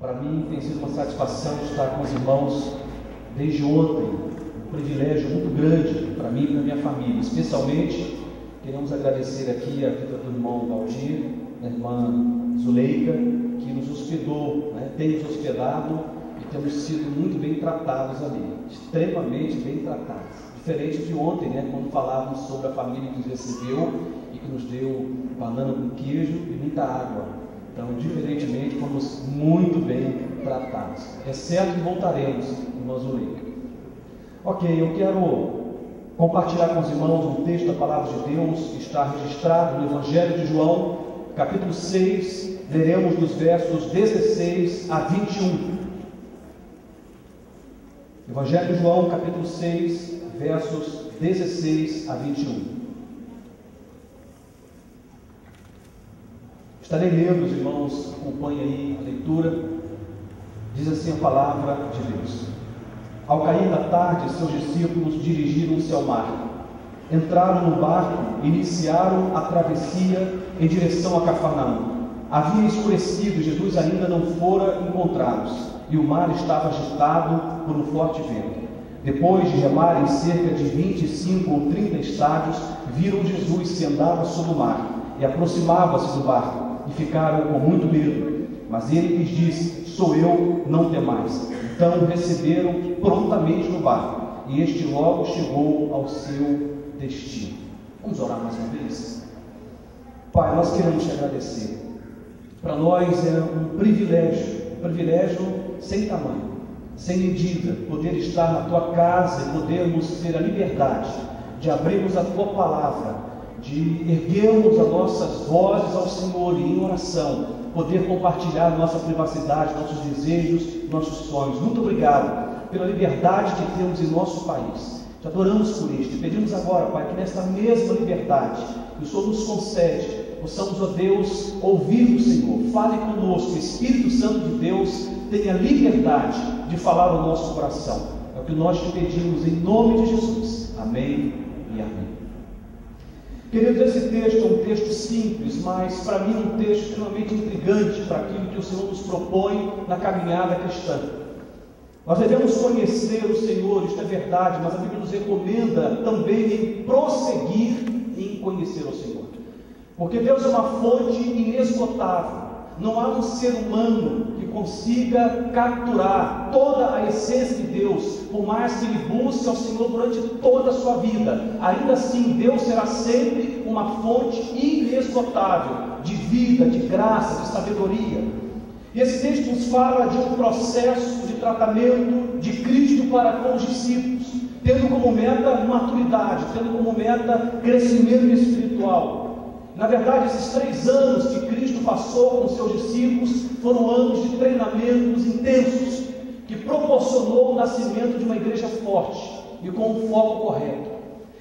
Para mim tem sido uma satisfação estar com os irmãos desde ontem, um privilégio muito grande para mim e para minha família. Especialmente queremos agradecer aqui a vida do irmão Valdir, da irmã Zuleika, que nos hospedou, tem nos hospedado e temos sido muito bem tratados ali, extremamente bem tratados. Diferente de ontem, quando falávamos sobre a família que nos recebeu e que nos deu banana com queijo e muita água. Então, diferentemente, fomos muito bem tratados. É certo que voltaremos, irmã Zuleika. Ok, eu quero compartilhar com os irmãos um texto da Palavra de Deus que está registrado no Evangelho de João, capítulo 6, leremos dos versos 16 a 21. Evangelho de João, capítulo 6, versos 16 a 21. Estarei lendo, os irmãos, acompanhem aí a leitura. Diz assim a palavra de Deus. Ao cair da tarde, seus discípulos dirigiram-se ao mar. Entraram no barco e iniciaram a travessia em direção a Cafarnaum. Havia escurecido e Jesus ainda não fora encontrados, e o mar estava agitado por um forte vento. Depois de remarem cerca de 25 ou 30 estádios, viram Jesus que andava sobre o mar e aproximava-se do barco, e ficaram com muito medo. Mas ele lhes disse: sou eu, não temais. Então receberam prontamente no barco, e este logo chegou ao seu destino. Vamos orar mais uma vez? Pai, nós queremos te agradecer. Para nós é um privilégio sem tamanho, sem medida, poder estar na tua casa e podermos ter a liberdade de abrirmos a tua palavra, de erguermos as nossas vozes ao Senhor e em oração, poder compartilhar nossa privacidade, nossos desejos, nossos sonhos. Muito obrigado pela liberdade que temos em nosso país. Te adoramos por isto e pedimos agora, Pai, que nesta mesma liberdade que o Senhor nos concede, possamos, ó Deus, ouvir o Senhor. Fale conosco, Espírito Santo de Deus tenha liberdade de falar ao nosso coração. É o que nós te pedimos em nome de Jesus. Amém e amém. Queridos, esse texto é um texto simples, mas para mim é um texto extremamente intrigante para aquilo que o Senhor nos propõe na caminhada cristã. Nós devemos conhecer o Senhor, isto é verdade, mas a Bíblia nos recomenda também em prosseguir em conhecer o Senhor. Porque Deus é uma fonte inesgotável. Não há um ser humano que consiga capturar toda a essência de Deus, por mais que ele busque ao Senhor durante toda a sua vida. Ainda assim, Deus será sempre uma fonte inesgotável de vida, de graça, de sabedoria. E esse texto nos fala de um processo de tratamento de Cristo para com os discípulos, tendo como meta maturidade, tendo como meta crescimento espiritual. Na verdade, esses 3 anos que Cristo passou com seus discípulos foram anos de treinamentos intensos, que proporcionou o nascimento de uma igreja forte e com um foco correto.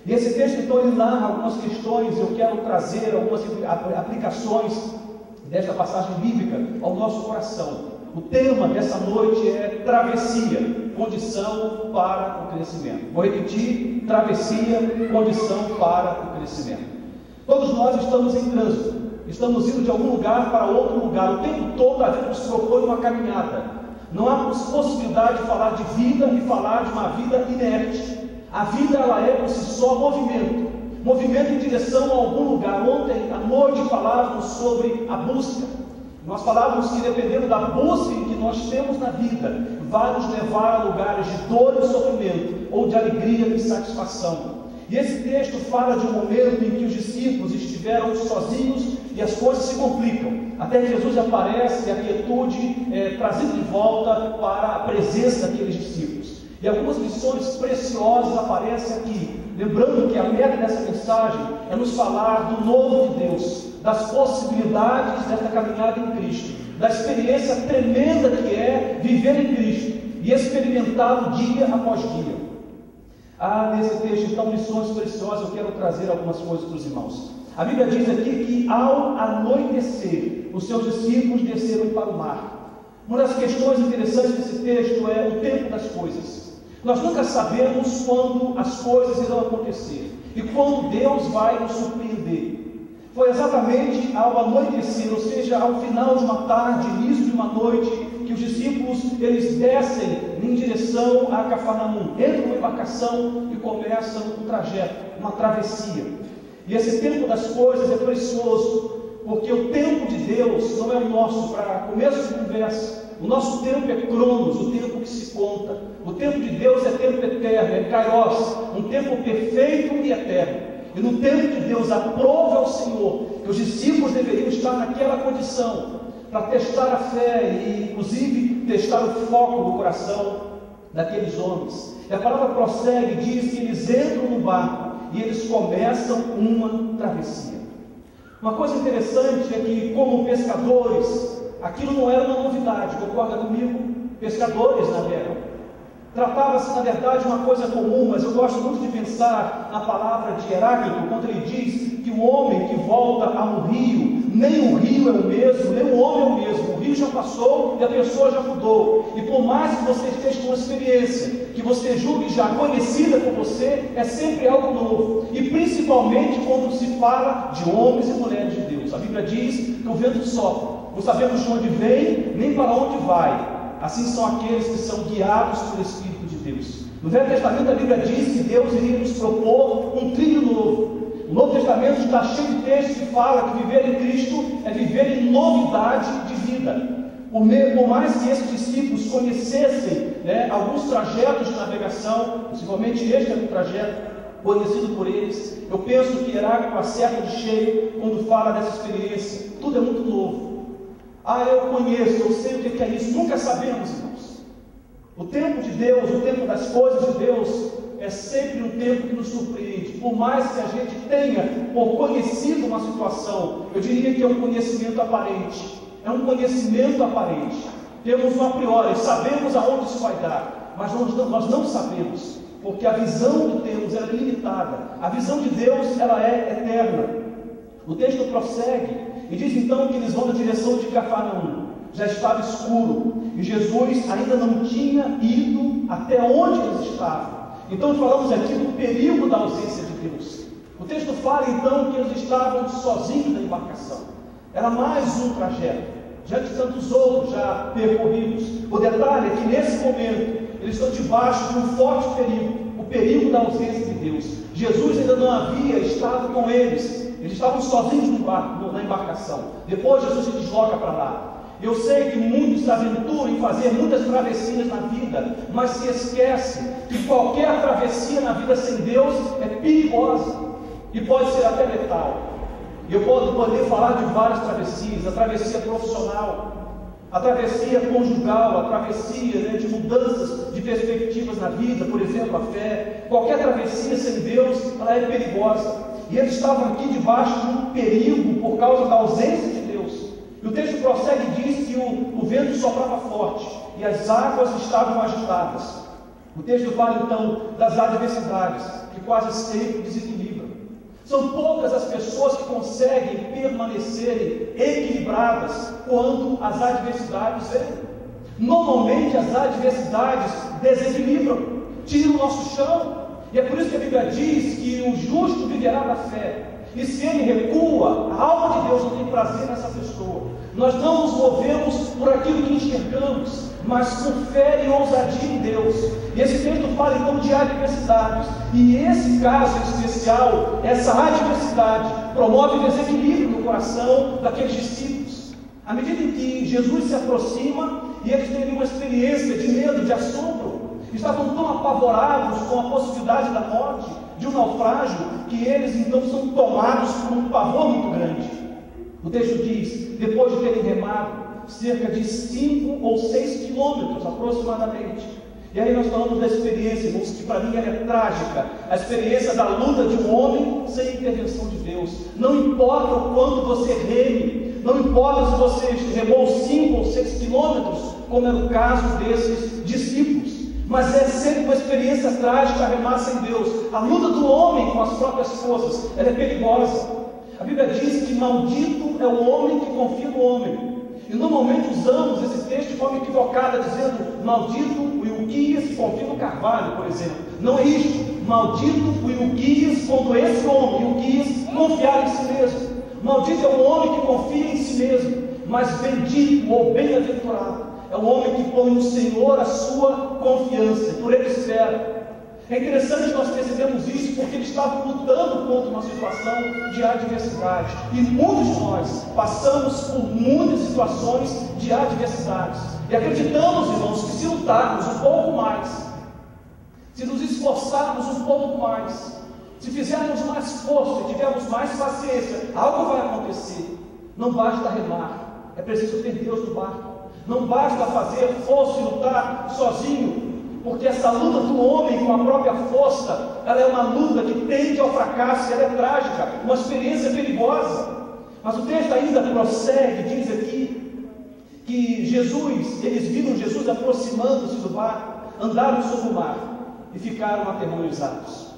E esse texto, então, ele narra algumas questões. Eu quero trazer algumas aplicações desta passagem bíblica ao nosso coração. O tema dessa noite é travessia, condição para o crescimento. Vou repetir: travessia, condição para o crescimento. Todos nós estamos em trânsito, estamos indo de algum lugar para outro lugar. O tempo todo a vida nos propõe uma caminhada. Não há possibilidade de falar de vida e falar de uma vida inerte. A vida, ela é por si só movimento em direção a algum lugar. Ontem à noite falávamos sobre a busca. Nós falávamos que dependendo da busca que nós temos na vida, vai nos levar a lugares de dor e sofrimento, ou de alegria e satisfação. E esse texto fala de um momento em que os discípulos estiveram sozinhos e as coisas se complicam, até que Jesus aparece e a quietude é trazida de volta para a presença daqueles discípulos. E algumas lições preciosas aparecem aqui, lembrando que a meta dessa mensagem é nos falar do novo de Deus, das possibilidades desta caminhada em Cristo, da experiência tremenda que é viver em Cristo e experimentá-lo dia após dia. Nesse texto, então, lições preciosas. Eu quero trazer algumas coisas para os irmãos. A Bíblia diz aqui que ao anoitecer, os seus discípulos desceram para o mar. Uma das questões interessantes desse texto é o tempo das coisas. Nós nunca sabemos quando as coisas irão acontecer e quando Deus vai nos surpreender. Foi exatamente ao anoitecer, ou seja, ao final de uma tarde, início de uma noite, que os discípulos, eles descem em direção a Cafarnaum, entram numa embarcação e começam um trajeto, uma travessia. E esse tempo das coisas é precioso, porque o tempo de Deus não é o nosso. Para começo de conversa, o nosso tempo é cronos, o tempo que se conta. O tempo de Deus é tempo eterno, é kairos, um tempo perfeito e eterno. E no tempo de Deus aprove ao Senhor que os discípulos deveriam estar naquela condição, para testar a fé e inclusive testar o foco do coração. daqueles homens. E a palavra prossegue e diz que eles entram no barco e eles começam uma travessia. Uma coisa interessante é que, como pescadores, aquilo não era uma novidade, concorda comigo? Pescadores navegam. Tratava-se, na verdade, de uma coisa comum, mas eu gosto muito de pensar na palavra de Heráclito, quando ele diz que o homem que volta a um rio, nem o rio é o mesmo, nem o homem é o mesmo. O rio já passou e a pessoa já mudou. E por mais que você esteja com uma experiência, que você julgue já conhecida por você, é sempre algo novo. E principalmente quando se fala de homens e mulheres de Deus. A Bíblia diz que o vento sopra, não sabemos de onde vem, nem para onde vai. Assim são aqueles que são guiados pelo Espírito de Deus. No Velho Testamento a Bíblia diz que Deus iria nos propor um trilho novo. O Novo Testamento está cheio de textos que fala que viver em Cristo é viver em novidade de vida. Por mais que esses discípulos conhecessem alguns trajetos de navegação, possivelmente este é um trajeto conhecido por eles, eu penso que Heráclito acerta de cheio quando fala dessa experiência. Tudo é muito novo. Eu conheço, eu sei o que é isso. Nunca sabemos, irmãos. O tempo de Deus, o tempo das coisas de Deus, é sempre um tempo que nos surpreende. Por mais que a gente tenha ou conhecido uma situação, eu diria que é um conhecimento aparente. É um conhecimento aparente. Temos um a priori, sabemos aonde isso vai dar, mas nós não sabemos, porque a visão que temos é limitada. A visão de Deus, ela é eterna. O texto prossegue e diz então que eles vão na direção de Cafarnaum. Já estava escuro e Jesus ainda não tinha ido até onde eles estavam. Então falamos aqui do perigo da ausência de Deus. O texto fala então que eles estavam sozinhos na embarcação. Era mais um trajeto, diante de tantos outros já percorridos. O detalhe é que nesse momento eles estão debaixo de um forte perigo, o perigo da ausência de Deus. Jesus ainda não havia estado com eles. Eles estavam sozinhos no barco, na embarcação. Depois Jesus se desloca para lá. Eu sei que muitos se aventuram em fazer muitas travessias na vida, mas se esquece que qualquer travessia na vida sem Deus é perigosa e pode ser até letal. Eu posso poder falar de várias travessias: a travessia profissional, a travessia conjugal, a travessia de mudanças de perspectivas na vida, por exemplo, a fé. Qualquer travessia sem Deus, ela é perigosa. E eles estavam aqui debaixo de um perigo por causa da ausência de Deus. E o texto prossegue e diz que o vento soprava forte e as águas estavam agitadas. O texto fala então das adversidades que quase sempre desequilibram. São poucas as pessoas que conseguem permanecerem equilibradas quando as adversidades vêm. Normalmente as adversidades desequilibram, tiram o nosso chão. E é por isso que a Bíblia diz que o justo viverá da fé. E se ele recua, a alma de Deus não tem prazer nessa pessoa. Nós não nos movemos por aquilo que enxergamos, mas com fé e ousadia em Deus. E esse texto fala então de adversidades. E esse caso especial, essa adversidade, promove desequilíbrio no coração daqueles discípulos. À medida em que Jesus se aproxima e eles têm uma experiência de medo, de assombro, estavam tão apavorados com a possibilidade da morte, de um naufrágio, que eles então são tomados por um pavor muito grande. O texto diz, depois de terem remado cerca de 5 ou 6 quilômetros aproximadamente, e aí nós falamos da experiência, irmãos, que para mim ela é trágica, a experiência da luta de um homem sem intervenção de Deus. Não importa o quanto você reme, não importa se você remou 5 ou 6 quilômetros, como era o caso desses discípulos, mas é sempre uma experiência trágica remar sem Deus. A luta do homem com as próprias forças, ela é perigosa. A Bíblia diz que maldito é o homem que confia no homem. E normalmente usamos esse texto de forma equivocada, dizendo maldito o Ilquias que confia no carvalho, por exemplo. Não é isto. Maldito o Ilquias quando esse homem, Ilquias, confiar em si mesmo. Maldito é o homem que confia em si mesmo, mas bendito ou bem-aventurado é o homem que põe no Senhor a sua confiança, por ele espera. É interessante nós percebemos isso porque eles estavam lutando contra uma situação de adversidade. E muitos de nós passamos por muitas situações de adversidades. E acreditamos, irmãos, que se lutarmos um pouco mais, se nos esforçarmos um pouco mais, se fizermos mais força e tivermos mais paciência, algo vai acontecer. Não basta remar, é preciso ter Deus no barco. Não basta fazer força e lutar sozinho. porque essa luta do homem com a própria força, ela é uma luta que tende ao fracasso, ela é trágica, uma experiência perigosa. Mas o texto ainda prossegue, diz aqui, que eles viram Jesus aproximando-se do mar, andaram sobre o mar e ficaram aterrorizados.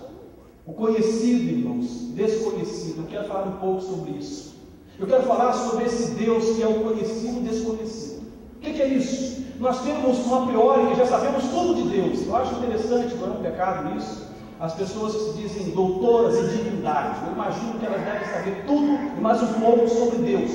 O conhecido, irmãos, desconhecido. Eu quero falar um pouco sobre isso. Eu quero falar sobre esse Deus que é o conhecido desconhecido. O que é isso? Nós temos um a priori que já sabemos tudo de Deus. Eu acho interessante, não é um pecado isso, as pessoas que se dizem doutoras em divindade. Eu imagino que elas devem saber tudo e mais um pouco sobre Deus.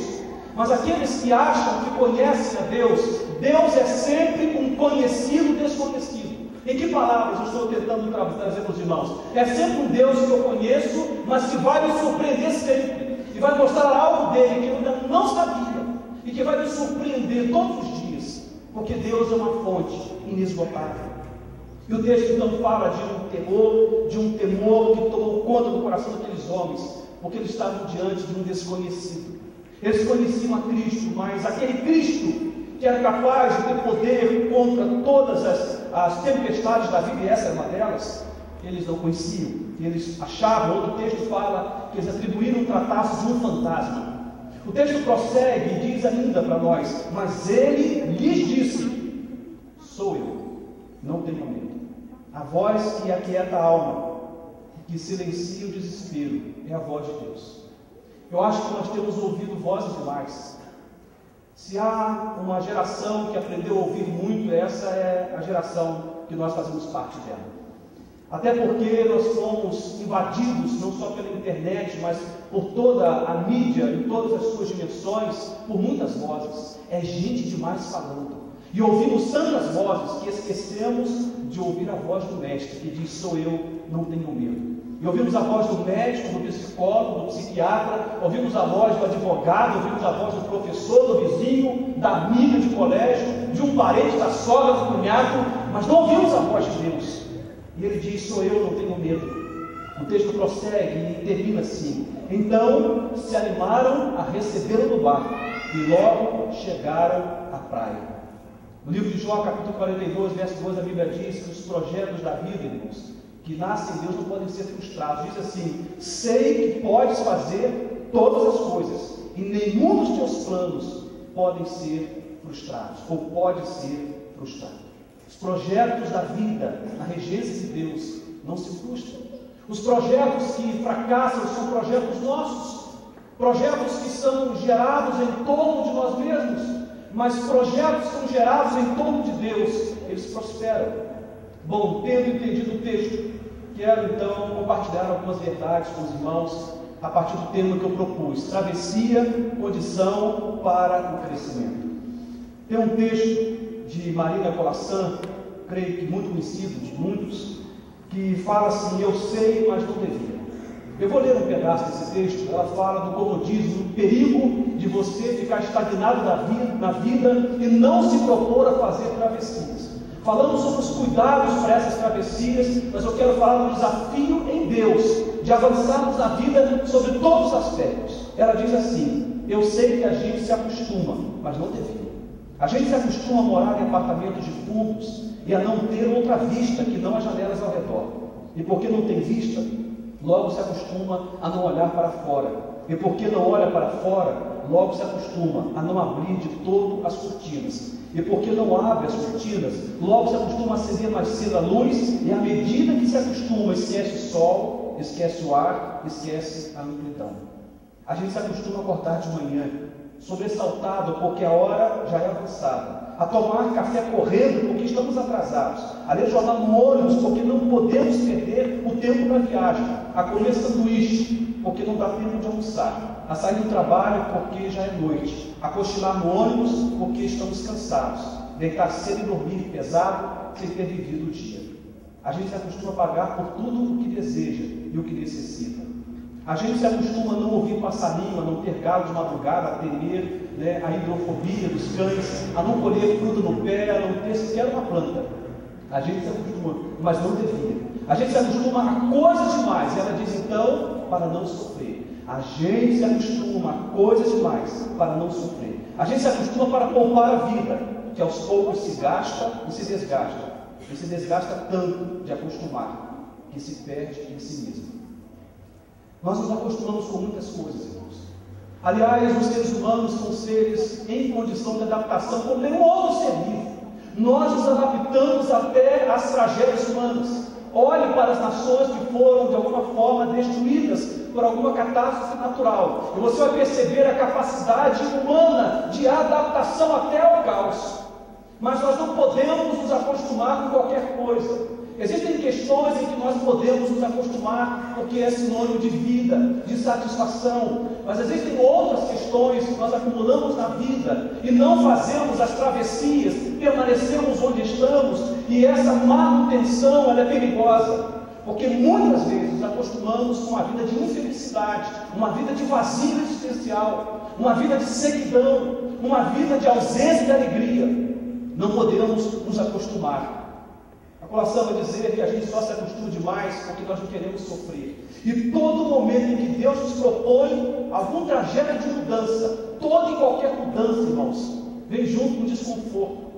Mas aqueles que acham que conhecem a Deus, Deus é sempre um conhecido desconhecido. Em que palavras eu estou tentando trazer para os irmãos? É sempre um Deus que eu conheço, mas que vai me surpreender sempre. E vai mostrar algo dele que eu ainda não sabia. E que vai me surpreender todos os dias. Porque Deus é uma fonte inesgotável. E o texto então fala de um temor que tomou conta do coração daqueles homens. Porque eles estavam diante de um desconhecido. Eles conheciam a Cristo, mas aquele Cristo que era capaz de ter poder contra todas as tempestades da vida, e essa é uma delas, eles não conheciam. Eles achavam, outro texto fala, que eles atribuíram tratar-se de um fantasma. O texto prossegue e diz ainda para nós, mas ele lhes disse, sou eu, não tenham medo. A voz que aquieta a alma, que silencia o desespero, é a voz de Deus. Eu acho que nós temos ouvido vozes demais. Se há uma geração que aprendeu a ouvir muito, essa é a geração que nós fazemos parte dela. Até porque nós fomos invadidos, não só pela internet, mas por toda a mídia, em todas as suas dimensões, por muitas vozes. É gente demais falando. E ouvimos tantas vozes que esquecemos de ouvir a voz do Mestre, que diz, sou eu, não tenham medo. E ouvimos a voz do médico, do psicólogo, do psiquiatra, ouvimos a voz do advogado, ouvimos a voz do professor, do vizinho, da amiga de colégio, de um parente, da sogra, do cunhado, mas não ouvimos a voz de Deus. E ele diz, sou eu, não tenho medo. O texto prossegue e termina assim. Então se animaram a recebê-lo no barco e logo chegaram à praia. No livro de Jó, capítulo 42, verso 2, a Bíblia diz que os projetos da vida, irmãos, que nascem em Deus não podem ser frustrados. Diz assim, sei que podes fazer todas as coisas e nenhum dos teus planos podem ser frustrados, ou pode ser frustrado. Os projetos da vida, na regência de Deus, não se frustram. Os projetos que fracassam são projetos nossos, projetos que são gerados em torno de nós mesmos, mas projetos que são gerados em torno de Deus, eles prosperam. Bom, tendo entendido o texto, quero então compartilhar algumas verdades com os irmãos a partir do tema que eu propus: travessia, condição para o crescimento. Tem um texto de Marina Colaçan, creio que muito conhecido de muitos, que fala assim, eu sei, mas não devia. Eu vou ler um pedaço desse texto. Ela fala do comodismo, do perigo de você ficar estagnado na vida e não se propor a fazer travessias. Falamos sobre os cuidados para essas travessias, mas eu quero falar do desafio em Deus, de avançarmos na vida sobre todos os aspectos. Ela diz assim, eu sei que a gente se acostuma, mas não devia. A gente se acostuma a morar em apartamentos de fundos e a não ter outra vista que não as janelas ao redor. E porque não tem vista, logo se acostuma a não olhar para fora. E porque não olha para fora, logo se acostuma a não abrir de todo as cortinas. E porque não abre as cortinas, logo se acostuma a acender mais cedo a luz, e à medida que se acostuma, esquece o sol, esquece o ar, esquece a amplidão. A gente se acostuma a acordar de manhã, sobressaltado porque a hora já é avançada, a tomar café correndo porque estamos atrasados, a ler jornal no ônibus porque não podemos perder o tempo da viagem, a comer sanduíche porque não dá tempo de almoçar, a sair do trabalho porque já é noite, a cochilar no ônibus porque estamos cansados, deitar cedo e dormir pesado sem ter vivido o dia. A gente se acostuma a pagar por tudo o que deseja e o que necessita. A gente se acostuma a não ouvir passarinho, a não ter galo de madrugada, a temer a hidrofobia dos cães, a não colher fruta no pé, a não ter sequer uma planta. A gente se acostuma, mas não devia. A gente se acostuma a coisas demais, e ela diz então, para não sofrer. A gente se acostuma a coisas demais para não sofrer. A gente se acostuma para poupar a vida, que aos poucos se gasta e se desgasta. e se desgasta tanto de acostumar, que se perde em si mesmo. Nós nos acostumamos com muitas coisas, irmãos. Aliás, os seres humanos são seres em condição de adaptação como nenhum outro ser vivo. Nós nos adaptamos até às tragédias humanas. Olhe para as nações que foram de alguma forma destruídas por alguma catástrofe natural, e você vai perceber a capacidade humana de adaptação até ao caos. Mas nós não podemos nos acostumar com qualquer coisa. Existem questões em que nós podemos nos acostumar, porque é sinônimo de vida, de satisfação. Mas existem outras questões que nós acumulamos na vida e não fazemos as travessias, permanecemos onde estamos, e essa manutenção ela é perigosa, porque muitas vezes nos acostumamos com uma vida de infelicidade, uma vida de vazio existencial, uma vida de sequidão, uma vida de ausência de alegria. Não podemos nos acostumar. A colação vai dizer que a gente só se acostuma demais porque nós não queremos sofrer. E todo momento em que Deus nos propõe algum trajeto de mudança, toda e qualquer mudança, irmãos, vem junto com desconforto.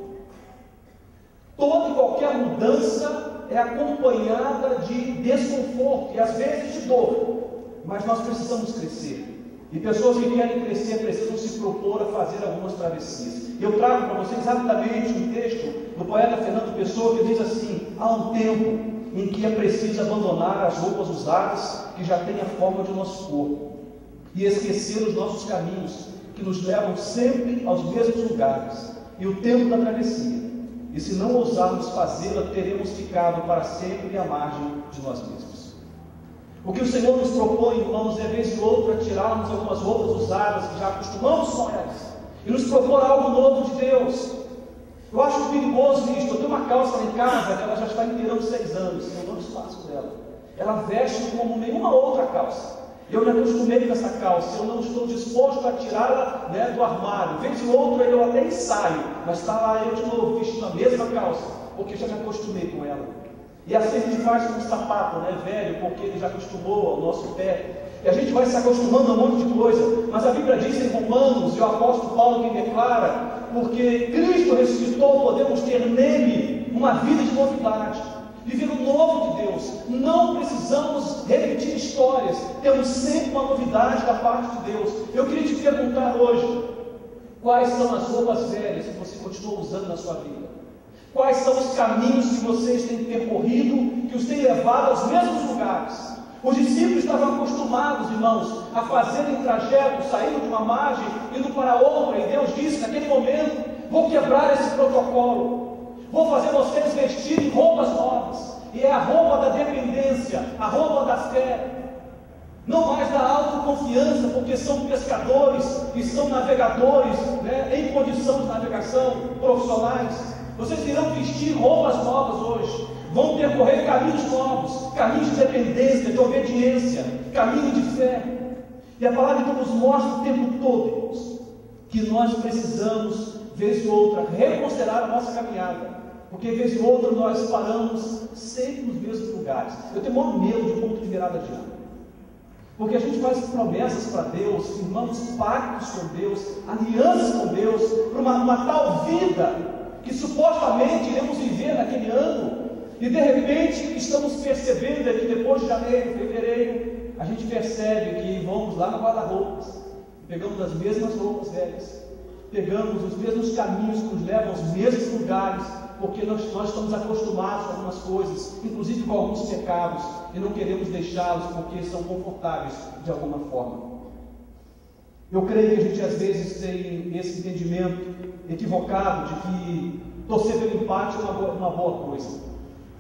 Toda e qualquer mudança é acompanhada de desconforto e às vezes de dor. Mas nós precisamos crescer. E pessoas que querem crescer precisam se propor a fazer algumas travessias. Eu trago para vocês rapidamente um texto do poeta Fernando Pessoa que diz assim: há um tempo em que é preciso abandonar as roupas usadas que já têm a forma de nosso corpo e esquecer os nossos caminhos que nos levam sempre aos mesmos lugares e o tempo da travessia. E se não ousarmos fazê-la, teremos ficado para sempre à margem de nós mesmos. O que o Senhor nos propõe, irmãos, é vez ou outra tirarmos algumas roupas usadas que já acostumamos com elas e nos propor algo novo de Deus. Eu acho perigoso isto. Eu tenho uma calça lá em casa que ela já está inteirando 6 anos, eu não desfaço dela. Ela veste como nenhuma outra calça. Eu me acostumei com essa calça, eu não estou disposto a tirá-la, do armário. Vez ou outra eu até ensaio, mas está lá eu de novo vestindo a mesma calça, porque já me acostumei com ela. E assim a gente faz com o sapato, velho, porque ele já acostumou ao nosso pé. E a gente vai se acostumando a um monte de coisa. Mas a Bíblia diz em Romanos, e o apóstolo Paulo que declara: porque Cristo ressuscitou, podemos ter nele uma vida de novidade, viver o novo de Deus. Não precisamos repetir histórias, temos sempre uma novidade da parte de Deus. Eu queria te perguntar hoje: quais são as roupas velhas que você continua usando na sua vida? Quais são os caminhos que vocês têm percorrido, que os têm levado aos mesmos lugares? Os discípulos estavam acostumados, irmãos, a fazerem trajetos, saindo de uma margem, indo para outra, e Deus disse naquele momento: vou quebrar esse protocolo, vou fazer vocês vestirem roupas novas, e é a roupa da dependência, a roupa da fé, não mais da autoconfiança, porque são pescadores e são navegadores, em condição de navegação, profissionais. Vocês irão vestir roupas novas hoje, vão percorrer caminhos novos, caminhos de dependência, de obediência, caminho de fé. E a palavra então nos mostra o tempo todo, irmãos, que nós precisamos, vez ou outra, reconsiderar a nossa caminhada, porque vez ou outra nós paramos sempre nos mesmos lugares. Eu tenho o maior medo de ponto de virada de ano, porque a gente faz promessas para Deus, firmamos pactos com Deus, alianças com Deus, para uma tal vida que supostamente iremos viver naquele ano, e de repente estamos percebendo que depois de janeiro, fevereiro, a gente percebe que vamos lá no guarda-roupas, pegamos as mesmas roupas velhas, pegamos os mesmos caminhos que nos levam aos mesmos lugares, porque nós estamos acostumados com algumas coisas, inclusive com alguns pecados, e não queremos deixá-los porque são confortáveis de alguma forma. Eu creio que a gente às vezes tem esse entendimento equivocado de que torcer pelo empate é uma boa coisa.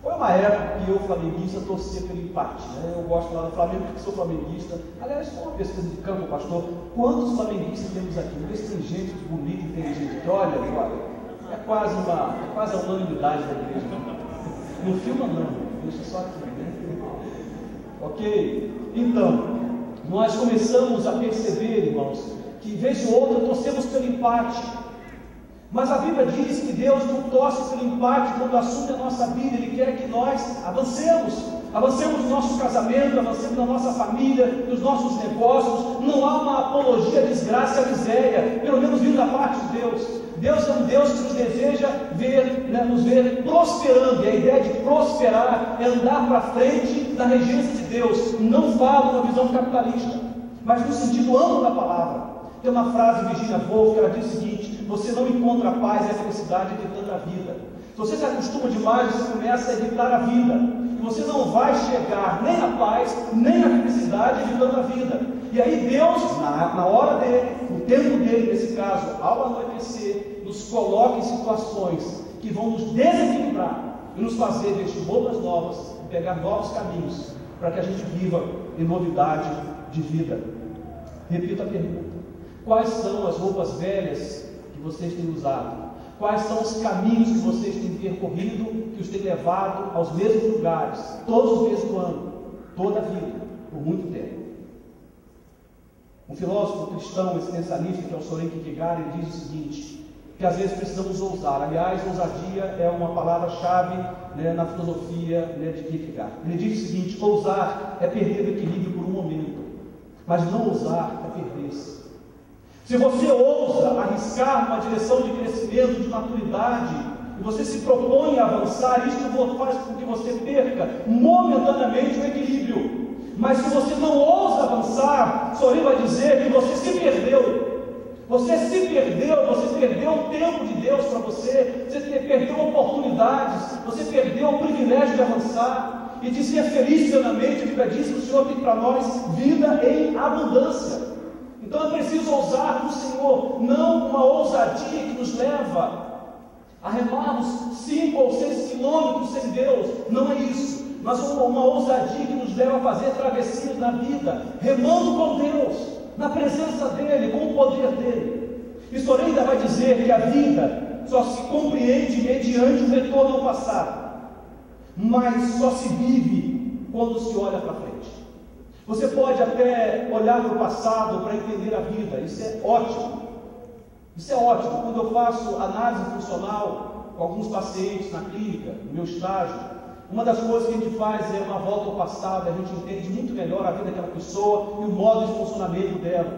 Foi uma época que eu, flamenguista, torcia pelo empate. Eu gosto lá do Flamengo porque sou flamenguista. Aliás, foi uma pesquisa de campo, pastor. Quantos flamenguistas temos aqui? Vê se tem gente bonita, inteligente. Olha, é quase a unanimidade da igreja. Não filma não, deixa só aqui. Ok? Então, nós começamos a perceber, irmãos, que vez ou outra torcemos pelo empate. Mas a Bíblia diz que Deus não torce pelo empate quando o assunto é a nossa vida. Ele quer que nós avancemos. avancemos no nosso casamento, avancemos na nossa família, nos nossos negócios. Não há uma apologia à desgraça e à miséria, pelo menos vindo da parte de Deus. Deus é um Deus que nos deseja ver, nos ver prosperando, e a ideia de prosperar é andar para frente na regência de Deus. Não falo na visão capitalista, mas no sentido amplo da palavra. Tem uma frase de Virginia Woolf que ela diz o seguinte: você não encontra paz e a felicidade evitando a vida. Se você se acostuma demais, você começa a evitar a vida, e você não vai chegar nem à paz, nem à felicidade evitando a vida. E aí Deus, na hora dele, no tempo dele, nesse caso, ao anoitecer, nos coloca em situações que vão nos desequilibrar e nos fazer vestir roupas novas, pegar novos caminhos, para que a gente viva em novidade de vida. Repito a pergunta: quais são as roupas velhas que vocês têm usado? Quais são os caminhos que vocês têm percorrido, que os têm levado aos mesmos lugares, todos os meses do ano, toda a vida, por muito tempo? Um filósofo cristão existencialista, que é o Soren Kierkegaard, ele diz o seguinte, que às vezes precisamos ousar. Aliás, ousadia é uma palavra-chave, na filosofia, de Kierkegaard. Ele diz o seguinte: ousar é perder o equilíbrio por um momento, mas não ousar é perder-se. Se você ousa arriscar uma direção de crescimento, de maturidade, e você se propõe a avançar, isso faz com que você perca momentaneamente o equilíbrio. Mas se você não ousa avançar, Soren vai dizer que você se perdeu. Você se perdeu, você perdeu o tempo de Deus para você, você perdeu oportunidades, você perdeu o privilégio de avançar e de ser feliz plenamente. A Bíblia diz que o Senhor tem para nós vida em abundância. Então é preciso ousar no Senhor, não uma ousadia que nos leva a remarmos 5 ou 6 quilômetros sem Deus. Não é isso, mas uma ousadia que nos leva a fazer travessias na vida, remando com Deus, na presença dEle, com o poder dEle. E Soren ainda vai dizer que a vida só se compreende mediante o retorno ao passado, mas só se vive quando se olha para frente. Você pode até olhar para o passado para entender a vida, isso é ótimo. Isso é ótimo. Quando eu faço análise funcional com alguns pacientes na clínica, no meu estágio, uma das coisas que a gente faz é uma volta ao passado, a gente entende muito melhor a vida daquela pessoa e o modo de funcionamento dela.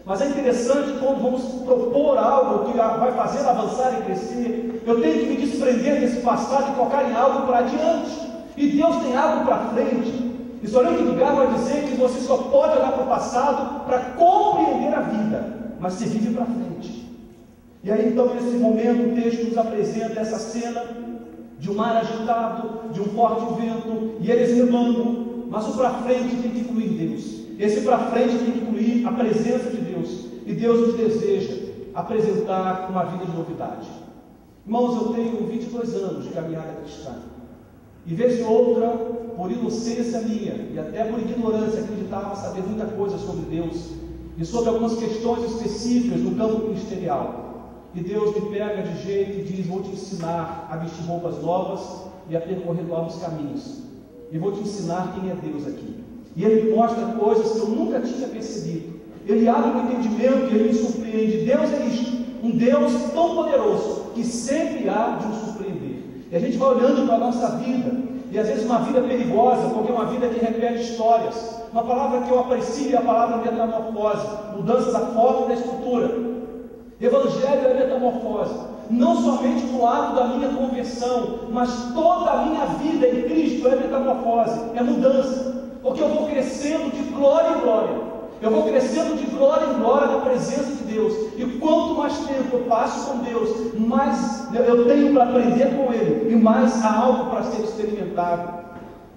Mas é interessante quando vamos propor algo que vai fazer avançar e crescer, eu tenho que me desprender desse passado e focar em algo para adiante. E Deus tem algo para frente. E Soren Kierkegaard vai dizer que você só pode olhar para o passado para compreender a vida, mas se vive para frente. E aí então, nesse momento, o texto nos apresenta essa cena de um mar agitado, de um forte vento, e eles remando, mas o para frente tem que incluir Deus. Esse para frente tem que incluir a presença de Deus, e Deus nos deseja apresentar uma vida de novidade. Irmãos, eu tenho 22 anos de caminhada cristã, e vez ou outra, por inocência minha, e até por ignorância, acreditava saber muita coisa sobre Deus, e sobre algumas questões específicas no campo ministerial. E Deus me pega de jeito e diz: vou te ensinar a vestir roupas novas e a percorrer novos caminhos, e vou te ensinar quem é Deus aqui. E Ele me mostra coisas que eu nunca tinha percebido. Ele abre o entendimento e Ele me surpreende. Deus é isto, um Deus tão poderoso que sempre há de nos surpreender. E a gente vai olhando para a nossa vida, e às vezes uma vida perigosa, porque é uma vida que repete histórias. Uma palavra que eu aprecio é a palavra metamorfose, mudança da forma e da estrutura. Evangelho é metamorfose, não somente no ato da minha conversão, mas toda a minha vida em Cristo é metamorfose, é mudança, porque eu vou crescendo de glória em glória, eu vou crescendo de glória em glória na presença de Deus, e quanto mais tempo eu passo com Deus, mais eu tenho para aprender com Ele, e mais há algo para ser experimentado.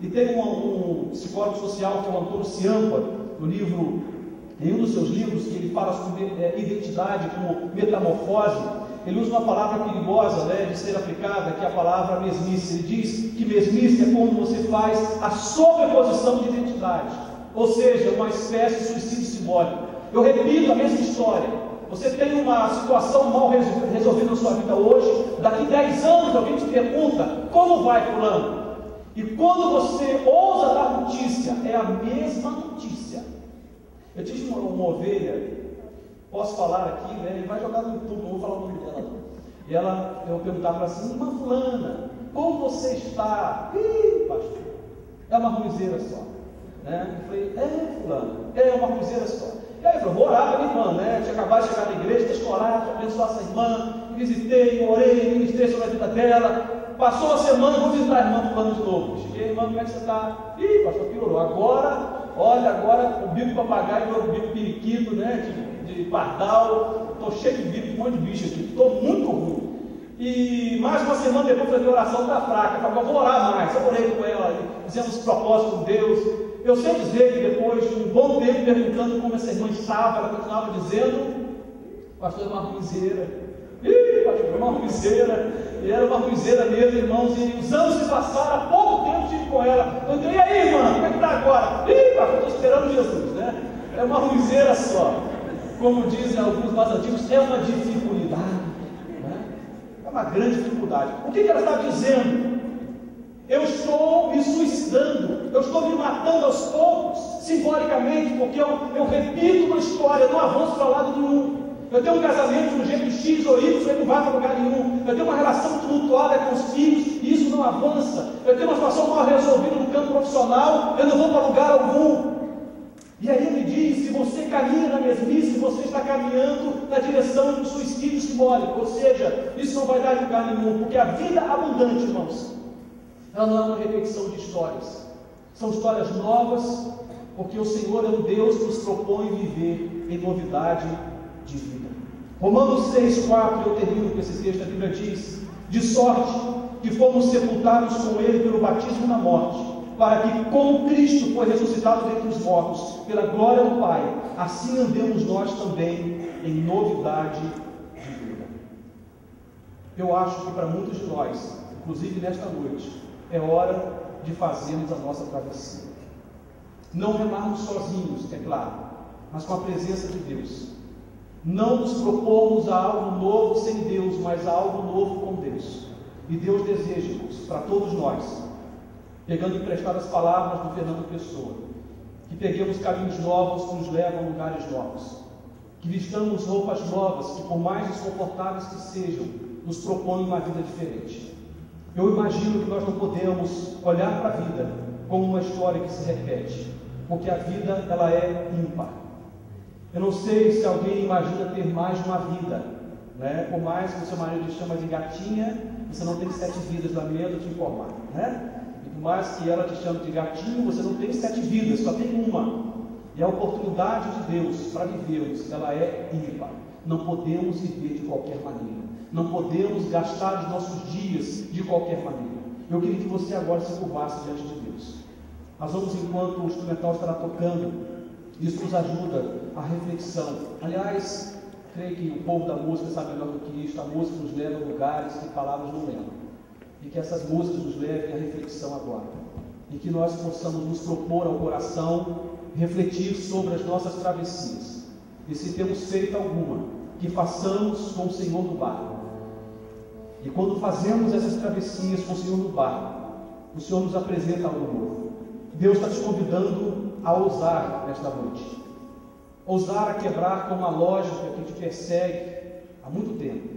E tem um psicólogo social que é o Antônio Ciampa, no livro, em um dos seus livros, que ele fala sobre identidade como metamorfose. Ele usa uma palavra perigosa, de ser aplicada, que é a palavra mesmice. Ele diz que mesmice é quando você faz a sobreposição de identidade, ou seja, uma espécie de suicídio simbólico. Eu repito a mesma história. Você tem uma situação mal resolvida na sua vida hoje, daqui 10 anos alguém te pergunta: como vai, fulano? E quando você ousa dar notícia, é a mesma notícia. Eu tive uma ovelha, posso falar aqui, ele vai jogar no YouTube, não vou falar o nome dela. E eu perguntava para ela assim: irmã fulana, como você está? Ih, pastor, É uma ruizeira só. Né? Eu falei, fulano, é uma ruizeira só. E aí eu falei, vou orar para minha irmã, né? Tinha acabado de chegar na igreja, deixa eu orar, para abençoar essa irmã. Visitei, orei, ministrei sobre a vida dela. Passou uma semana, vou visitar a irmã fulano de novo. Cheguei, irmã, como é que você está? Ih, pastor, piorou. Agora o bico papagaio virou o bico periquito, né? De pardal. Estou cheio de bico, um monte de bicho aqui. Estou muito ruim. E mais uma semana depois eu falei, a oração está fraca. Eu falei, vou orar mais. Eu orei com ela, fizemos propósito com Deus. Eu sei dizer que depois de um bom tempo perguntando como essa irmã estava, ela continuava dizendo, pastor, é uma ruizeira. Ih, pastor, é uma ruizeira. E era uma ruizeira mesmo, irmãos. E os anos se passaram, há pouco tempo estive com ela. Eu falei, e aí, irmã, como é que está agora? Ih, pastor, estou esperando Jesus, né? É uma ruizeira só. Como dizem alguns mais antigos, é uma dificuldade. Né? É uma grande dificuldade. O que ela está dizendo? Eu estou me suicidando, eu estou me matando aos poucos, simbolicamente, porque eu repito uma história, não avanço para lado nenhum. Eu tenho um casamento de um jeito X ou Y, ele não vai para lugar nenhum. Eu tenho uma relação tumultuada com os filhos, e isso não avança. Eu tenho uma situação mal resolvida no campo profissional, eu não vou para lugar algum. E aí ele diz, se você caminha na mesmice, você está caminhando na direção do suicídio simbólico. Ou seja, isso não vai dar em lugar nenhum, porque a vida abundante, irmãos, ela não é uma repetição de histórias. São histórias novas, porque o Senhor é um Deus que nos propõe viver em novidade de vida. Romanos 6,4, eu termino com esse texto. A Bíblia diz, de sorte que fomos sepultados com Ele pelo batismo na morte, para que, como Cristo foi ressuscitado dentre os mortos, pela glória do Pai, assim andemos nós também em novidade de vida. Eu acho que para muitos de nós, inclusive nesta noite, é hora de fazermos a nossa travessia. Não remarmos sozinhos, é claro, mas com a presença de Deus. Não nos propomos a algo novo sem Deus, mas a algo novo com Deus. E Deus deseja, irmãos, para todos nós, pegando emprestadas palavras do Fernando Pessoa, que peguemos caminhos novos que nos levam a lugares novos, que vistamos roupas novas que, por mais desconfortáveis que sejam, nos propõem uma vida diferente. Eu imagino que nós não podemos olhar para a vida como uma história que se repete, porque a vida ela é ímpar. Eu não sei se alguém imagina ter mais de uma vida, né? Por mais que o seu marido chama de gatinha, você não tem 7 vidas, lamento te informar, né? E por mais que ela te chame de gatinho, você não tem 7 vidas, só tem uma. E a oportunidade de Deus para vivermos, ela é ímpar. Não podemos viver de qualquer maneira. Não podemos gastar os nossos dias de qualquer maneira. Eu queria que você agora se curvasse diante de Deus. Nós vamos, enquanto o instrumental estará tocando, isso nos ajuda à reflexão. Aliás, creio que o povo da música sabe melhor do que isso. A música nos leva a lugares que palavras não levam. E que essas músicas nos levem à reflexão agora. E que nós possamos nos propor ao coração refletir sobre as nossas travessias. E se temos feito alguma, que façamos com o Senhor no barco. E quando fazemos essas travessias com o Senhor no barco, o Senhor nos apresenta algo novo. Deus está te convidando a ousar nesta noite. Ousar a quebrar com uma lógica que te persegue há muito tempo.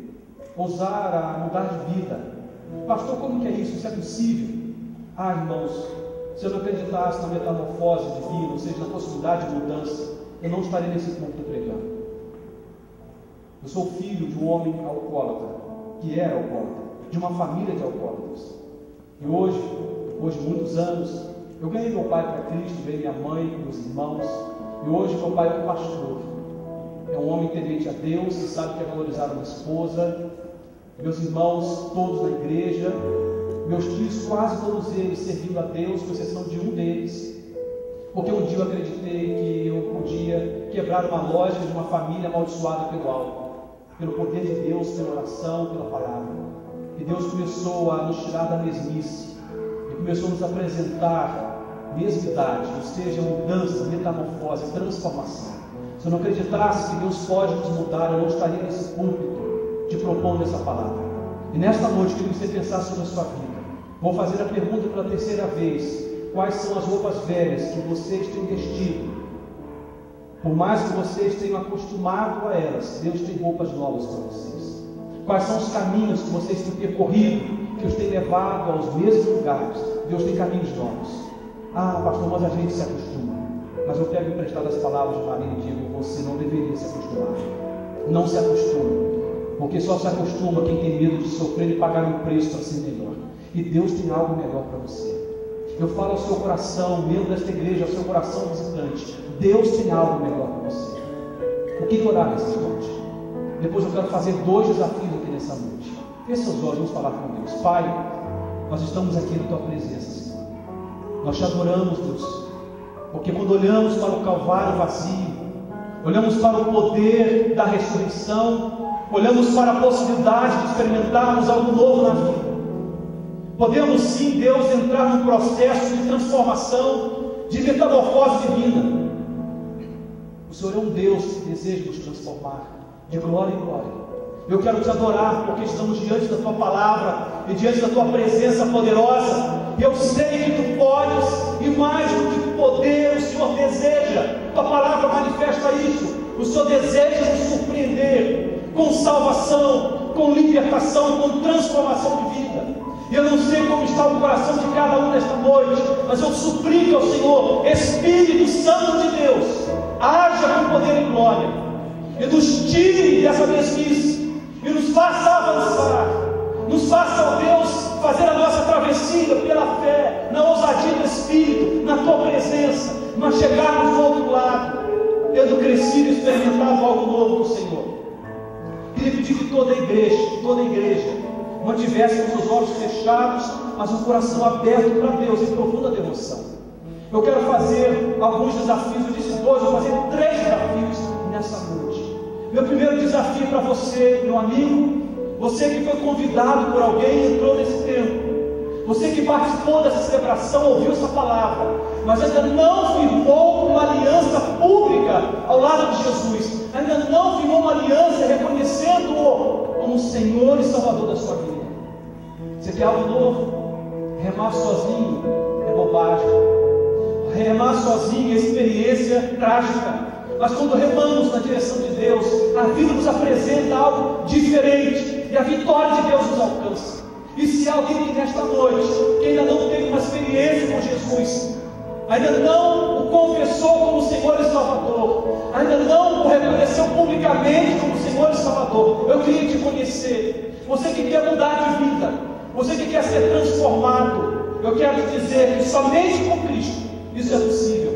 Ousar a mudar de vida. Pastor, como que é isso? Isso é possível? Ah, irmãos, se eu não acreditasse na metamorfose divina, ou seja, na possibilidade de mudança, eu não estaria nesse ponto pregando. Eu sou filho de um homem alcoólatra, que era alcoólatra, de uma família de alcoólatras. E hoje, depois de muitos anos, eu ganhei meu pai para Cristo, veio minha mãe, meus irmãos, e hoje meu pai é um pastor. É um homem temente a Deus, que sabe que é valorizar uma esposa, meus irmãos todos na igreja, meus tios, quase todos eles servindo a Deus, com exceção de um deles, porque um dia eu acreditei que eu podia quebrar uma lógica de uma família amaldiçoada pelo álcool, pelo poder de Deus, pela oração, pela palavra. E Deus começou a nos tirar da mesmice, e começou a nos apresentar mesmidade, ou seja, mudança, metamorfose, transformação. Se eu não acreditasse que Deus pode nos mudar, eu não estaria nesse púlpito te propondo essa palavra. E nesta noite, eu queria que você pensasse sobre a sua vida. Vou fazer a pergunta pela 3ª vez: quais são as roupas velhas que vocês têm vestido? Por mais que vocês tenham acostumado a elas, Deus tem roupas novas para vocês. Quais são os caminhos que vocês têm percorrido, que os têm levado aos mesmos lugares? Deus tem caminhos novos. Ah, pastor, mas a gente se acostuma. Mas eu pego emprestado as palavras de Maria e digo: você não deveria se acostumar. Não se acostume, porque só se acostuma quem tem medo de sofrer e pagar um preço para ser melhor. E Deus tem algo melhor para você. Eu falo ao seu coração, membro desta igreja, ao seu coração visitante: Deus tem algo melhor para você. O que orar nessa noite? Depois eu quero fazer 2 desafios aqui nessa noite. Feche seus olhos, vamos falar com Deus. Pai, nós estamos aqui na Tua presença, Senhor. Nós te adoramos, Deus, porque quando olhamos para o Calvário vazio, olhamos para o poder da ressurreição, olhamos para a possibilidade de experimentarmos algo novo na vida, podemos sim, Deus, entrar num processo de transformação, de metamorfose divina. O Senhor é um Deus que deseja nos transformar de glória em glória. Eu quero te adorar porque estamos diante da Tua palavra e diante da Tua presença poderosa. E eu sei que Tu podes, e mais do que poder, o Senhor deseja. Tua palavra manifesta isso. O Senhor deseja nos surpreender com salvação, com libertação, com transformação de vida. Eu não sei como está o coração de cada um nesta noite, mas eu suplico ao Senhor: Espírito Santo de Deus, haja com poder e glória, e nos tire dessa mesmice, e nos faça avançar, nos faça, ó Deus, fazer a nossa travessia pela fé, na ousadia do Espírito, na Tua presença, mas chegarmos do outro lado, tendo crescido e experimentado algo novo do Senhor. Queria pedir que toda a igreja, mantivéssemos os olhos fechados, mas o coração aberto para Deus, em profunda devoção. Eu quero fazer alguns desafios. Eu disse 2, eu vou fazer 3 desafios nessa noite. Meu primeiro desafio para você, meu amigo, você que foi convidado por alguém e entrou nesse tempo, você que participou dessa celebração, ouviu essa palavra, mas ainda não firmou uma aliança pública ao lado de Jesus, ainda não firmou uma aliança reconhecendo-o como Senhor e Salvador da sua vida. Você quer algo novo? Remar sozinho é bobagem. Remar sozinho é experiência trágica. Mas quando remamos na direção de Deus, a vida nos apresenta algo diferente, e a vitória de Deus nos alcança. E se há alguém que nesta noite, que ainda não teve uma experiência com Jesus, ainda não o confessou como Senhor e Salvador, ainda não o reconheceu publicamente como Senhor e Salvador, eu queria te conhecer. Você que quer mudar de vida, você que quer ser transformado, eu quero te dizer que somente com Cristo isso é possível.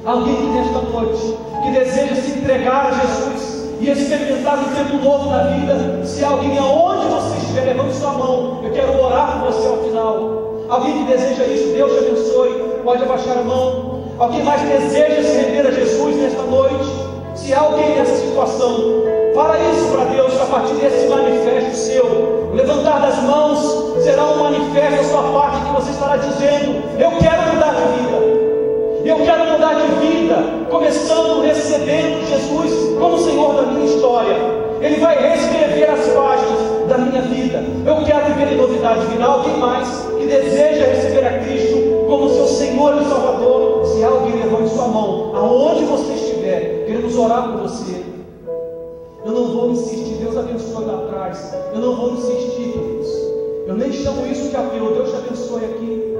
Alguém que nesta noite, que deseja se entregar a Jesus e experimentar um tempo novo na vida, se alguém aonde você estiver, levante sua mão, eu quero orar por você ao final. Alguém que deseja isso, Deus te abençoe, pode abaixar a mão. Alguém mais deseja se render a Jesus nesta noite? Se há alguém nessa situação, fala isso para Deus, que a partir desse manifesto seu, o levantar das mãos será um manifesto da sua parte, que você estará dizendo: eu quero mudar de vida. Eu quero mudar de vida, começando recebendo Jesus como Senhor da minha história. Ele vai reescrever as páginas da minha vida. Eu quero viver em novidade de vida. Alguém mais que deseja receber a Cristo como seu Senhor e Salvador? Se alguém, levante sua mão, aonde você estiver, queremos orar por você. Eu não vou insistir, Deus abençoe lá atrás. Eu não vou insistir, queridos. Eu nem chamo isso de apelo, Deus te abençoe aqui.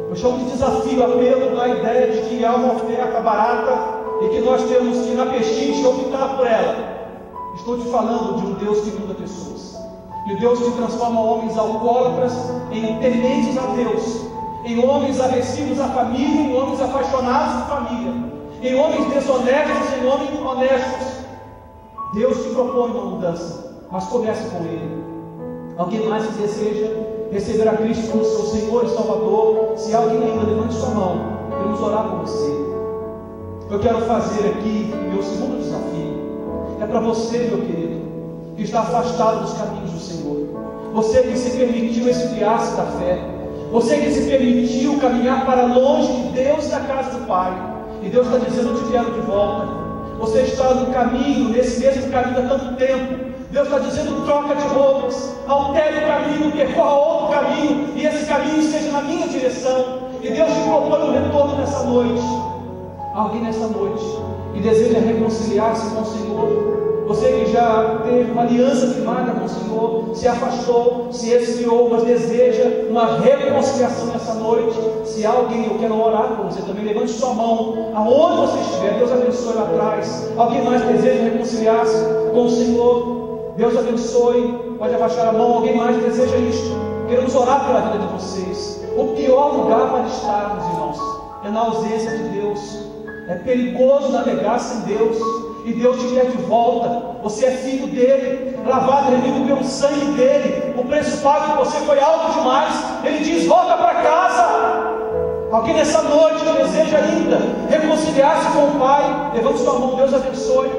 Eu chamo de desafio, apelo, da ideia de que há uma oferta barata e que nós temos que ir na pechincha optar por ela. Estou te falando de um Deus que muda pessoas, de Deus que transforma homens alcoólatras em tementes a Deus, em homens agressivos à família, em homens apaixonados por família, em homens desonestos, em homens honestos. Deus te propõe uma mudança, mas comece com Ele. Alguém mais que deseja receber a Cristo como seu Senhor e Salvador? Se alguém ainda, levante sua mão, queremos orar por você. Eu quero fazer aqui meu segundo desafio. É para você, meu querido, que está afastado dos caminhos do Senhor, você que se permitiu esfriar-se da fé, você que se permitiu caminhar para longe de Deus e da casa do Pai, e Deus está dizendo: eu te quero de volta. Você está no caminho, nesse mesmo caminho há tanto tempo. Deus está dizendo: troca de roupas, altere o caminho, percorra outro caminho, e esse caminho seja na minha direção. E Deus te propõe um retorno nessa noite. Alguém nessa noite que deseja reconciliar-se com o Senhor, Você que já teve uma aliança firmada com o Senhor, se afastou, se esfriou, mas deseja uma reconciliação nessa noite. Se há alguém, eu quero orar por você também, levante sua mão, aonde você estiver, Deus abençoe lá atrás. Alguém mais deseja reconciliar-se com o Senhor? Deus abençoe, pode abaixar a mão. Alguém mais deseja isso? Queremos orar pela vida de vocês. O pior lugar para estarmos, irmãos, é na ausência de Deus. É perigoso navegar sem Deus. E Deus te quer de volta. Você é filho dele, lavado e remido pelo sangue dele. O preço pago de você foi alto demais. Ele diz: volta para casa. Alguém nessa noite deseja ainda reconciliar-se com o Pai? Levante sua mão. Deus abençoe.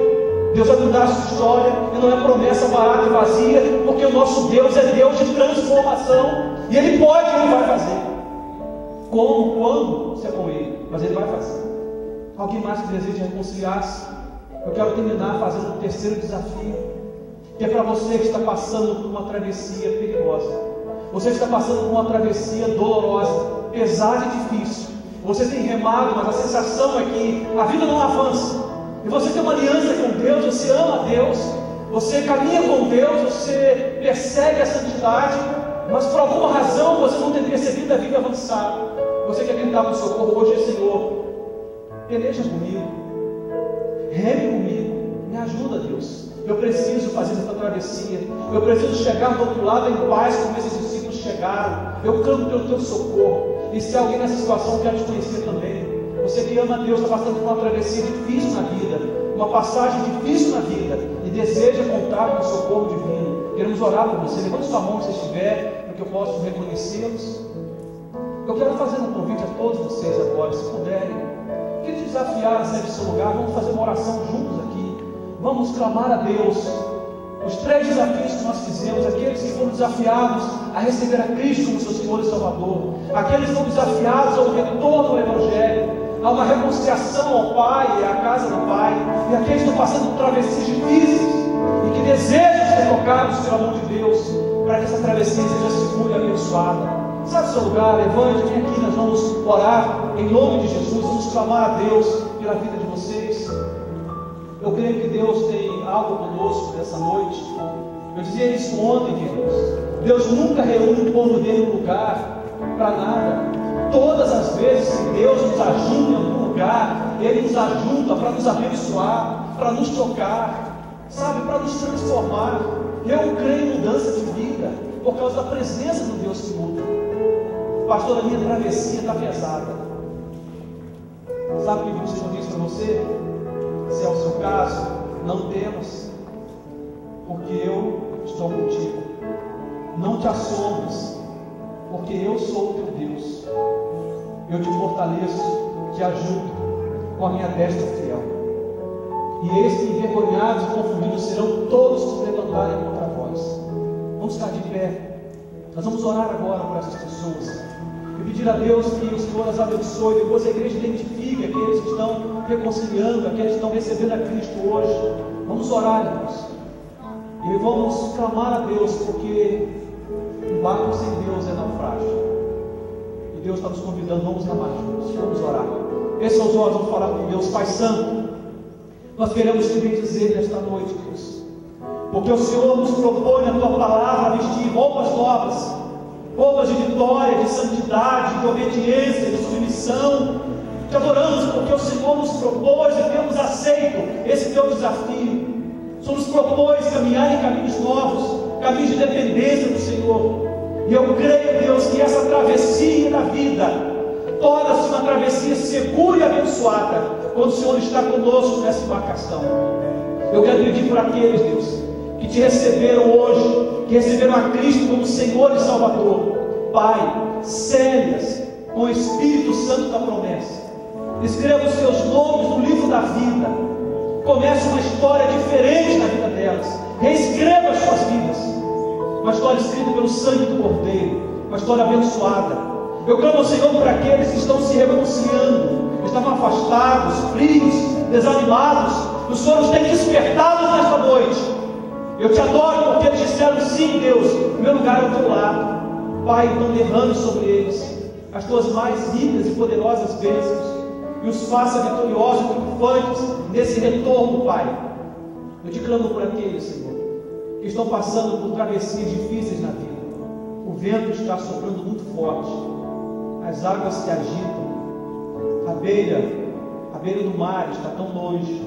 Deus vai mudar a sua história. E não é promessa barata e vazia, porque o nosso Deus é Deus de transformação. E Ele pode, Ele vai fazer. Como, quando, se é com Ele, mas Ele vai fazer. Alguém mais que deseja reconciliar-se? Eu quero terminar fazendo um terceiro desafio, que é para você que está passando por uma travessia perigosa, você que está passando por uma travessia dolorosa, pesada e difícil. Você tem remado, mas a sensação é que a vida não avança. E você tem uma aliança com Deus, você ama a Deus, você caminha com Deus, você persegue a santidade, mas por alguma razão você não tem percebido a vida avançar. Você quer gritar para o socorro hoje: Senhor, peleja comigo. Reme comigo, me ajuda, Deus. Eu preciso fazer essa travessia. Eu preciso chegar do outro lado em paz, como esses discípulos chegaram. Eu clamo pelo teu socorro. E se alguém nessa situação quer te conhecer também, você que ama a Deus, está passando por uma travessia difícil na vida, uma passagem difícil na vida, e deseja contar com o socorro divino, queremos orar por você. Levante sua mão se estiver, para que eu possa reconhecê-los. Eu quero fazer um convite a todos vocês agora, se puderem. Queria desafiar a sair do seu lugar. Vamos fazer uma oração juntos aqui. Vamos clamar a Deus. Os 3 desafios que nós fizemos: aqueles que foram desafiados a receber a Cristo como seu Senhor e Salvador, aqueles que foram desafiados ao retorno ao Evangelho, a uma reconciliação ao Pai e à casa do Pai, e aqueles que estão passando por travessias difíceis e que desejam ser tocados pela mão de Deus, para que essa travessia seja segura e abençoada. Sai do seu lugar, levante, vem aqui, nós vamos orar em nome de Jesus, vamos clamar a Deus pela vida de vocês. Eu creio que Deus tem algo conosco nessa noite. Eu dizia isso ontem, queridos. Deus nunca reúne o povo dele no lugar para nada. Todas as vezes que Deus nos ajunta em algum lugar, Ele nos ajunta para nos abençoar, para nos tocar, sabe, para nos transformar. Eu creio em mudança de vida por causa da presença do Deus que muda. Pastor, a minha travessia está pesada. Sabe o que o Senhor disse para você? Se é o seu caso, não temas, porque eu estou contigo. Não te assombres, porque eu sou o teu Deus. Eu te fortaleço, te ajudo com a minha destra fiel. E eis que envergonhados e confundidos serão todos que se levantarem contra vós. Vamos ficar de pé. Nós vamos orar agora por essas pessoas e pedir a Deus que o Senhor as abençoe. Depois a igreja identifique aqueles que estão reconciliando, aqueles que estão recebendo a Cristo hoje. Vamos orar, irmãos, e vamos clamar a Deus, porque um barco sem Deus é naufrágio, e Deus está nos convidando. Vamos clamar juntos, vamos orar. Feche seus olhos, vamos falar com Deus. Pai Santo, nós queremos te bendizer nesta noite, Deus, porque o Senhor nos propõe na tua palavra a vestir roupas novas, roupas de vitória, de santidade, de obediência, de submissão. Te adoramos porque o Senhor nos propôs e temos aceito esse teu desafio. O Senhor nos propôs caminhar em caminhos novos, caminhos de dependência do Senhor. E eu creio, Deus, que essa travessia da vida torna-se uma travessia segura e abençoada quando o Senhor está conosco nessa embarcação. Eu quero pedir para aqueles, Deus, que te receberam hoje, que receberam a Cristo como Senhor e Salvador. Pai, sele-as com o Espírito Santo da promessa. Escreva os seus nomes no livro da vida. Comece uma história diferente na vida delas. Reescreva as suas vidas. Uma história escrita pelo sangue do Cordeiro. Uma história abençoada. Eu clamo ao Senhor para aqueles que estão se reconciliando, estavam afastados, frios, desanimados. O Senhor os tem despertado nesta noite. Eu te adoro porque eles disseram: sim, Deus, meu lugar é ao teu lado. Pai, então derrame sobre eles as tuas mais ricas e poderosas bênçãos e os faça vitoriosos e triunfantes nesse retorno, Pai. Eu te clamo por aqueles, Senhor, que estão passando por travessias difíceis na vida. O vento está soprando muito forte, as águas se agitam, a beira do mar está tão longe,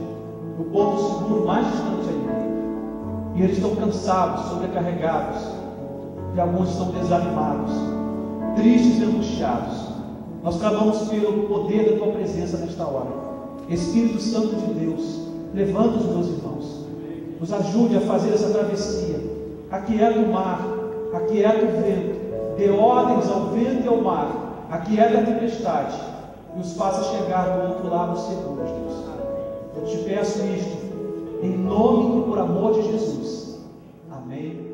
o porto seguro mais distante ainda. E eles estão cansados, sobrecarregados, e alguns estão desanimados, tristes e angustiados. Nós clamamos pelo poder da Tua presença nesta hora. Espírito Santo de Deus, levanta os meus irmãos, nos ajude a fazer essa travessia, aquieta o mar, aquieta o vento, dê ordens ao vento e ao mar, aquieta a tempestade e os faça chegar do outro lado seguros, Deus. Eu te peço isto em nome e por amor de Jesus. Amém.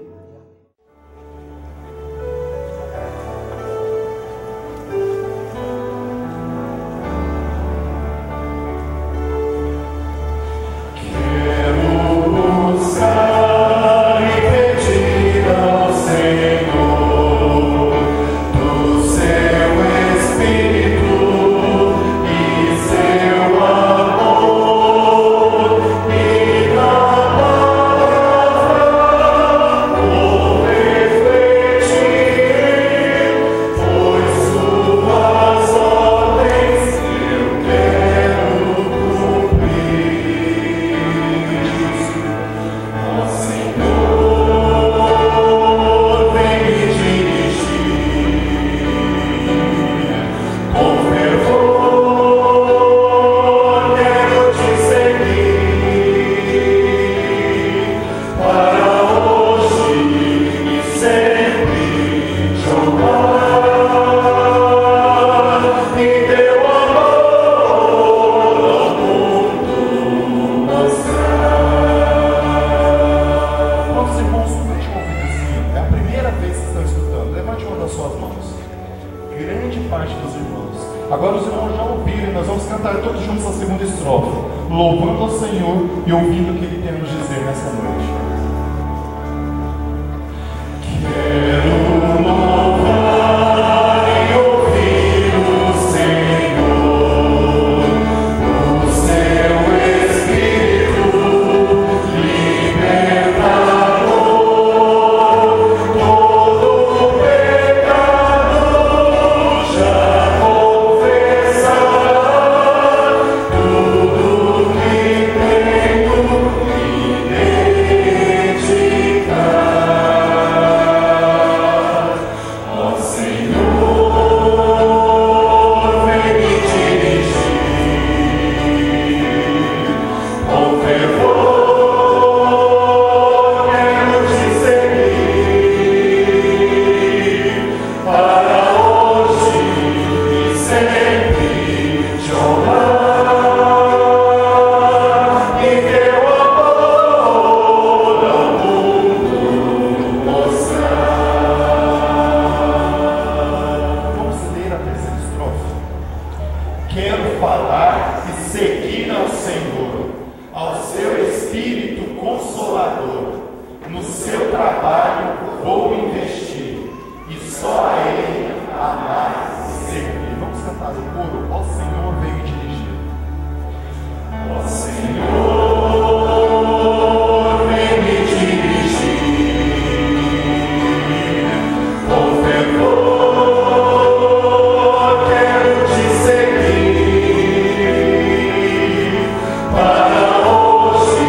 Para hoje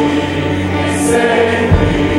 e sempre.